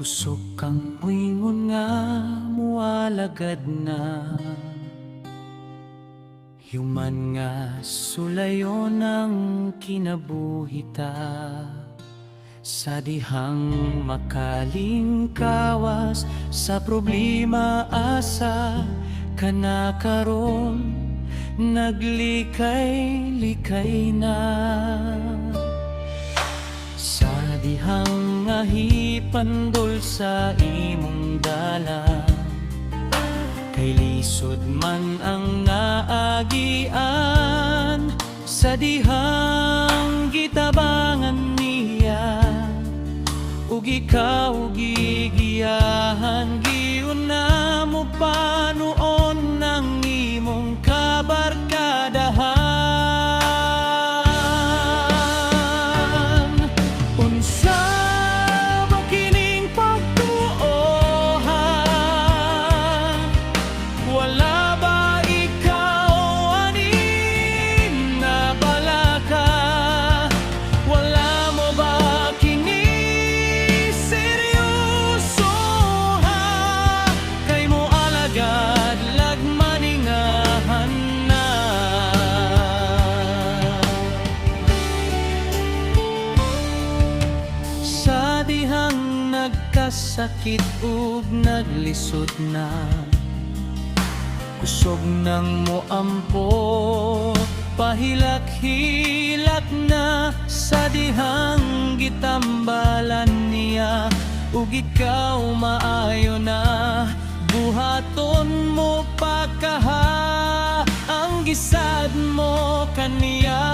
Kusog kang muingon nga mualagad na, human nga sulayon ang kinabuhita. Sa dihang makalingkawas sa problema asa kana karon naglikay-likay na. Sa dihang ahipandol sa imong dala, kay lisod man ang naagian. Sa dihang gitabangan niya, ug ikaw gigiyahan, giuna mo pa noon ng imong kabarkadahan. Unsa ba kining pagtuoha? Wala ba ikaw anin na balaka? Wala mo ba kini seryoso ha? Kay mo alagad lagmaningahan na. Sa dihang nagkasakit ug naglisod na, kusog nang moampo, pahilak-hilak na. Sa dihang gitambalan niya, ug ikaw maayo na, buhaton mo pa kaha ang gisad mo kaniya.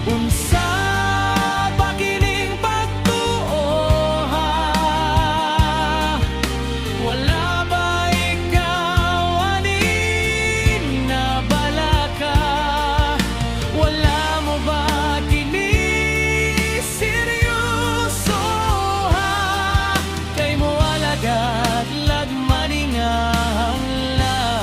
Unsa ba kining pagtuoha? Wala ba ikaw anin na balaka? Wala mo ba kini seryoso ha? Kay mo alagad lagmaningahan lang.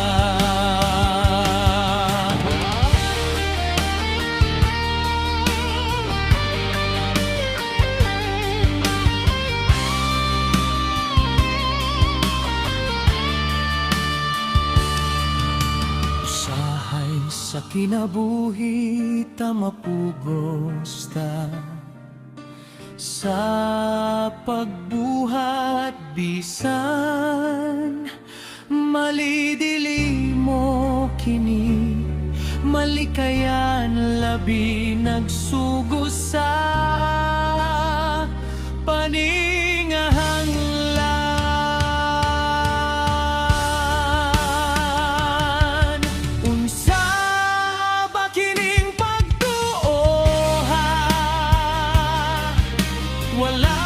Usahay sa kinabuhi ta mapugos ta, sa pagbuhat bisan malidili mo kini, malikayan labi nagsugos sa paningahang lan. Unsa ba kining pagtuoha? Wala